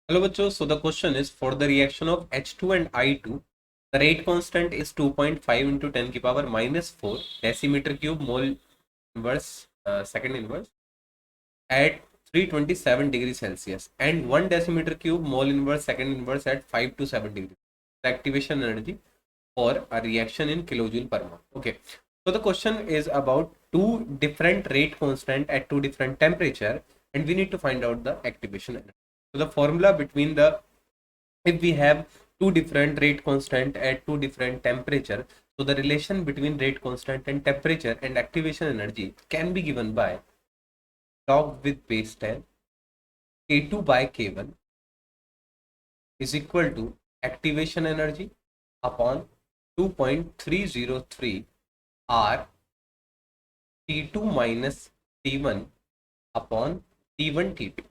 Hello बच्चों, so the question is for the reaction of H2 and I2, the rate constant is 2.5 into 10 की power minus 4 decimeter cube mole inverse second inverse at 327 degrees Celsius and 1 decimeter cube mole inverse second inverse at 5 to 7 degrees. The activation energy for a reaction in kilojoule per mole. Okay, so the question is about two different rate constant at two different temperature and we need to find out the activation energy. So the formula between the, if we have two different rate constant at two different temperature, so the relation between rate constant and temperature and activation energy can be given by log with base 10 K2 by K1 is equal to activation energy upon 2.303 R T2 minus T1 upon T1 T2.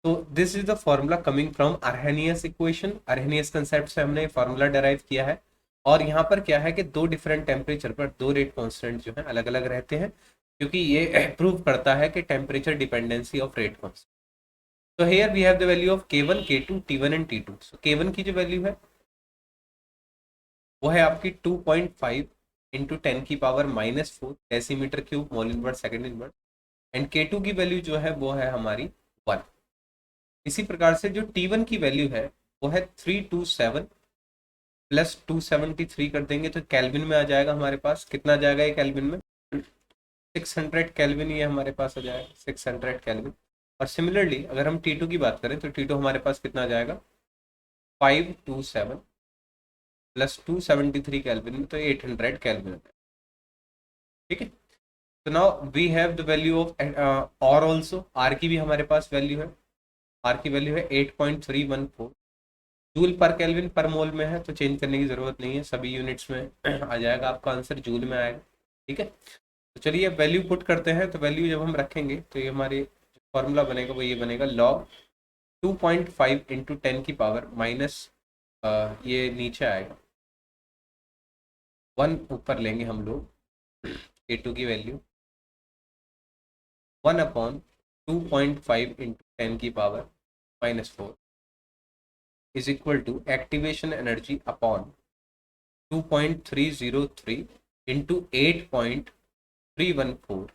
तो this is the formula coming from Arrhenius equation. Arrhenius concept से हमने formula derive किया है. और यहाँ पर क्या है कि दो डिफरेंट टेम्परेचर पर दो रेट कांस्टेंट जो है अलग अलग रहते हैं, क्योंकि ये प्रूव करता है कि temperature dependency of rate constant. तो here we have the value of K1, K2, T1 and T2. So K1 की जो वैल्यू है वो है आपकी 2.5 इंटू 10 की power minus 4 decimetre cube mole inverse second inverse. And K2 की वैल्यू जो है वो है हमारी 1. इसी प्रकार से जो T1 की वैल्यू है वो है 327 प्लस 273 कर देंगे तो केल्विन में आ जाएगा. हमारे पास कितना आ जाएगा ये केल्विन में? 600 केल्विन ये हमारे पास आ जाएगा, 600 केल्विन. और सिमिलरली अगर हम T2 की बात करें तो T2 हमारे पास कितना आ जाएगा? 527 प्लस 273 केल्विन में तो 800 केल्विन. ठीक है, तो now we have the value of और ऑल्सो आर की भी हमारे पास वैल्यू है. आर की वैल्यू है 8.314 जूल पर केल्विन पर मोल में है, तो चेंज करने की ज़रूरत नहीं है, सभी यूनिट्स में आ जाएगा. आपका आंसर जूल में आएगा. ठीक है, तो चलिए वैल्यू पुट करते हैं. तो वैल्यू जब हम रखेंगे तो ये हमारे फॉर्मूला बनेगा वो ये बनेगा लॉग 2.5 इंटू 10 की पावर माइनस ये नीचे आएगा 1 ऊपर लेंगे हम लोग K2 की वैल्यू 1 अपॉन 2.5 इंटू 10 की power minus 4 is equal to activation energy upon 2.303 into 8.314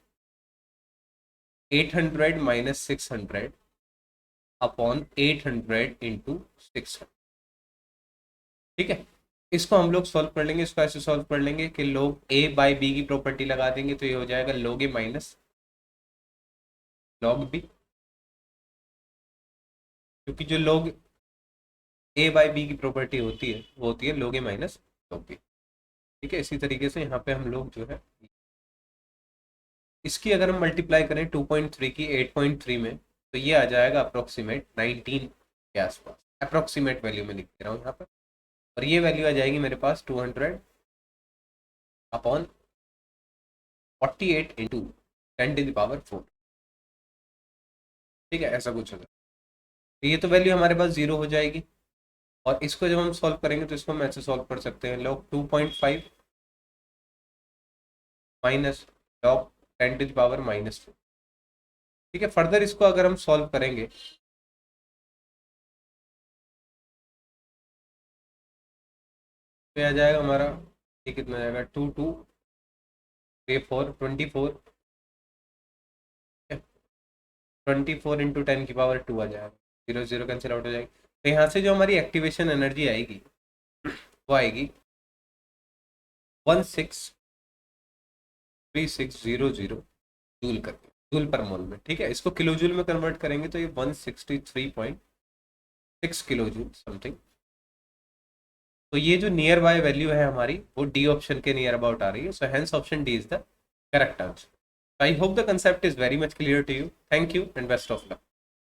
800 minus 600 upon 800 into 600. ठीक है, इसको हम लोग सॉल्व कर लेंगे. इसको ऐसे सॉल्व कर लेंगे कि log a बाई बी की प्रॉपर्टी लगा देंगे तो ये हो जाएगा log a minus log b, क्योंकि जो log a बाई बी की प्रॉपर्टी होती है वो होती है log a minus log b. ठीक है, इसी तरीके से यहाँ पे हम लोग जो है इसकी अगर हम मल्टीप्लाई करें 2.3 की 8.3 में तो ये आ जाएगा अप्रोक्सीमेट 19 के आसपास. अप्रोक्सीमेट वैल्यू में लिख दे रहा हूँ यहाँ पर. और ये वैल्यू आ जाएगी मेरे पास 200 upon 48 into 10 to the power 4. ठीक है, ऐसा कुछ होगा. तो ये तो वैल्यू हमारे पास जीरो हो जाएगी. और इसको जब हम सॉल्व करेंगे तो इसको हम ऐसे सॉल्व कर सकते हैं log 2.5 minus log 10 to the power minus 4. ठीक है, फर्दर इसको अगर हम सॉल्व करेंगे तो आ जाएगा हमारा ये कितना आ जाएगा 2 2 4 24 24 इंटू 10 की पावर 2 आ जाएगा. 0 0 कैंसिल आउट हो जाएगी. तो यहाँ से जो हमारी एक्टिवेशन एनर्जी आएगी वो आएगी 163600 जूल करके, जूल पर मोल में. ठीक है, इसको किलो जूल में कन्वर्ट करेंगे तो ये 163.6 किलो जूल समथिंग. तो ये जो नियर बाय वैल्यू है हमारी वो डी ऑप्शन के नियर अबाउट आ रही है. So hence option D is the correct answer. I hope the concept is very much clear to you. Thank you and best of luck.